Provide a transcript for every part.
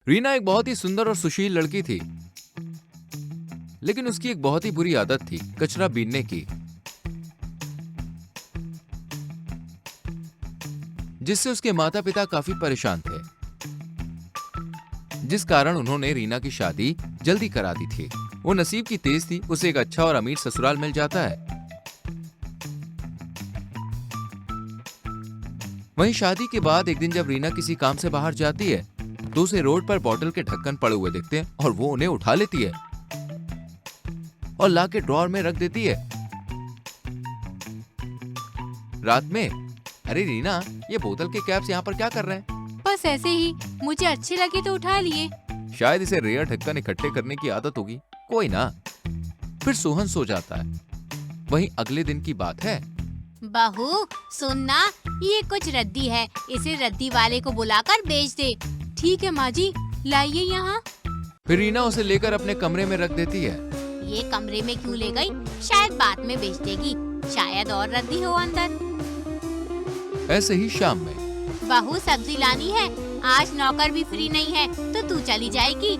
रीना एक बहुत ही सुंदर और सुशील लड़की थी, लेकिन उसकी एक बहुत ही बुरी आदत थी, कचरा बीनने की, जिससे उसके माता पिता काफी परेशान थे, जिस कारण उन्होंने रीना की शादी जल्दी करा दी थी। वो नसीब की तेज थी, उसे एक अच्छा और अमीर ससुराल मिल जाता है। वहीं शादी के बाद एक दिन जब रीना किसी काम से बाहर जाती है, तो उसे रोड पर बोतल के ढक्कन पड़े हुए दिखते हैं और वो उन्हें उठा लेती है और लाके ड्रॉअर में रख देती है। रात में, अरे रीना, ये बोतल के कैप्स यहाँ पर क्या कर रहे हैं? बस ऐसे ही, मुझे अच्छे लगे तो उठा लिए। शायद इसे रेयर ढक्कन इकट्ठे करने की आदत होगी, कोई ना। फिर सोहन सो जाता है। वहीं अगले दिन की बात है। बहू सुनना, ये कुछ रद्दी है, इसे रद्दी वाले को बुलाकर बेच दे। ठीक है माँ जी, लाइए यहाँ। फिर रीना उसे लेकर अपने कमरे में रख देती है। ये कमरे में क्यों ले गई? शायद बाद में बेच देगी, शायद और रद्दी हो अंदर। ऐसे ही शाम में, बहू सब्जी लानी है, आज नौकर भी फ्री नहीं है, तो तू चली जाएगी।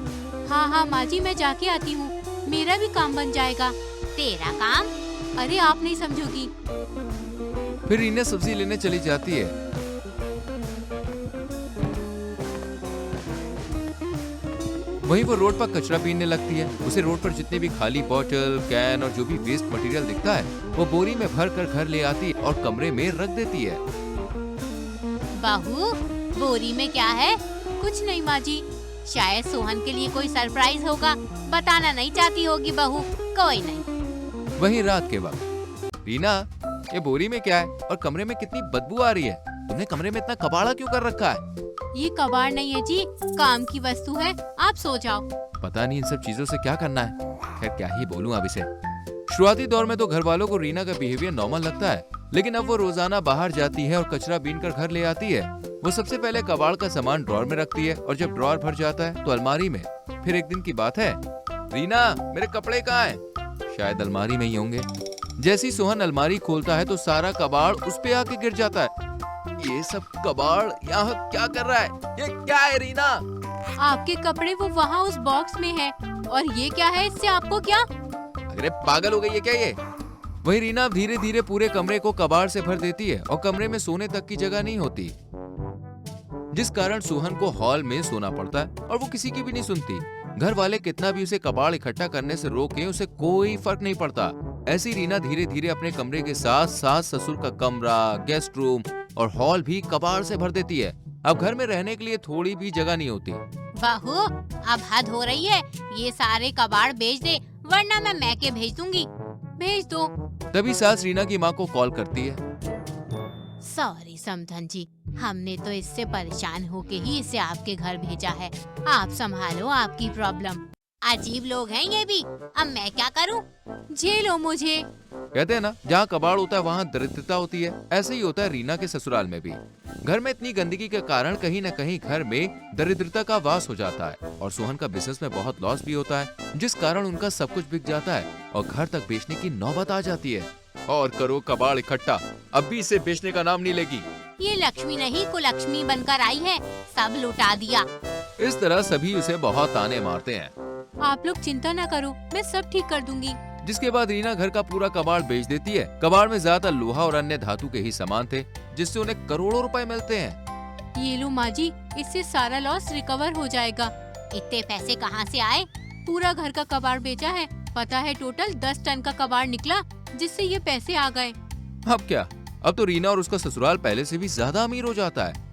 हाँ हाँ माँ जी, मैं जाके आती हूँ, मेरा भी काम बन जाएगा। तेरा काम? अरे आप नहीं समझोगी। फिर रीना सब्जी लेने चली जाती है। वहीं वो रोड पर कचरा बीनने लगती है। उसे रोड पर जितने भी खाली बोतल, कैन और जो भी वेस्ट मटेरियल दिखता है, वो बोरी में भर कर घर ले आती है और कमरे में रख देती है। बहू, बोरी में क्या है? कुछ नहीं माँ जी, शायद सोहन के लिए कोई सरप्राइज होगा, बताना नहीं चाहती होगी बहू, कोई नहीं। वहीं रात के वक्त, रीना, ये बोरी में क्या है और कमरे में कितनी बदबू आ रही है? तुमने कमरे में इतना कबाड़ा क्यों कर रखा है? ये कबाड़ नहीं है जी, काम की वस्तु है, आप सो जाओ। पता नहीं इन सब चीजों से क्या करना है। खैर, क्या ही बोलूं अब इसे। शुरुआती दौर में तो घर वालों को रीना का बिहेवियर नॉर्मल लगता है, लेकिन अब वो रोजाना बाहर जाती है और कचरा बीन कर घर ले आती है। वो सबसे पहले कबाड़ का सामान ड्रॉअर में रखती है और जब ड्रॉअर भर जाता है तो अलमारी में। फिर एक दिन की बात है। रीना, मेरे कपड़े कहाँ हैं? शायद अलमारी में ही होंगे। जैसी सोहन अलमारी खोलता है तो सारा कबाड़ उस पे आके गिर जाता है। ये सब कबाड़ यहाँ क्या कर रहा है? ये क्या है रीना? आपके कपड़े वो वहाँ उस बॉक्स में है, और ये क्या है, इससे आपको क्या? अरे पागल हो गई है क्या ये? वही रीना धीरे धीरे पूरे कमरे को कबाड़ से भर देती है और कमरे में सोने तक की जगह नहीं होती, जिस कारण सोहन को हॉल में सोना पड़ता है और वो किसी की भी नहीं सुनती। घर वाले कितना भी उसे कबाड़ इकट्ठा करने से रोके, उसे कोई फर्क नहीं पड़ता। ऐसी रीना धीरे धीरे अपने कमरे के साथ साथ ससुर का कमरा, गेस्ट रूम और हॉल भी कबाड़ से भर देती है। अब घर में रहने के लिए थोड़ी भी जगह नहीं होती। बहू, अब हद हो रही है, ये सारे कबाड़ बेच दे, वरना मैं मैके भेज दूंगी। भेज दो। तभी सास रीना की माँ को कॉल करती है। सॉरी समधन जी, हमने तो इससे परेशान होके ही इसे आपके घर भेजा है। आप संभालो आपकी प्रॉब्लम। अजीब लोग हैं ये भी, अब मैं क्या करूं? झेलो मुझे। कहते हैं ना, जहाँ कबाड़ होता है वहाँ दरिद्रता होती है। ऐसे ही होता है रीना के ससुराल में भी। घर में इतनी गंदगी के कारण कहीं न कहीं घर में दरिद्रता का वास हो जाता है और सोहन का बिजनेस में बहुत लॉस भी होता है, जिस कारण उनका सब कुछ बिक जाता है और घर तक बेचने की नौबत आ जाती है। और करो कबाड़ इकट्ठा, अब भी इसे बेचने का नाम नहीं लेगी। ये लक्ष्मी नहीं कुलक्ष्मी बनकर आई है, सब लुटा दिया। इस तरह सभी उसे बहुत ताने मारते हैं। आप लोग चिंता न करो, मैं सब ठीक कर दूंगी। जिसके बाद रीना घर का पूरा कबाड़ बेच देती है। कबाड़ में ज्यादा लोहा और अन्य धातु के ही सामान थे, जिससे उन्हें करोड़ों रुपए मिलते हैं। ये लो माँ जी, इससे सारा लॉस रिकवर हो जाएगा। इतने पैसे कहाँ से आए? पूरा घर का कबाड़ बेचा है, पता है टोटल 10 टन का कबाड़ निकला, जिससे ये पैसे आ गए। अब क्या? अब तो रीना और उसका ससुराल पहले से भी ज्यादा अमीर हो जाता है।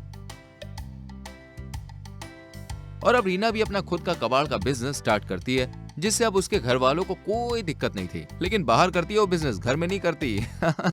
और अब रीना भी अपना खुद का कबाड़ का बिजनेस स्टार्ट करती है, जिससे अब उसके घर वालों को कोई दिक्कत नहीं थी। लेकिन बाहर करती है वो बिजनेस, घर में नहीं करती।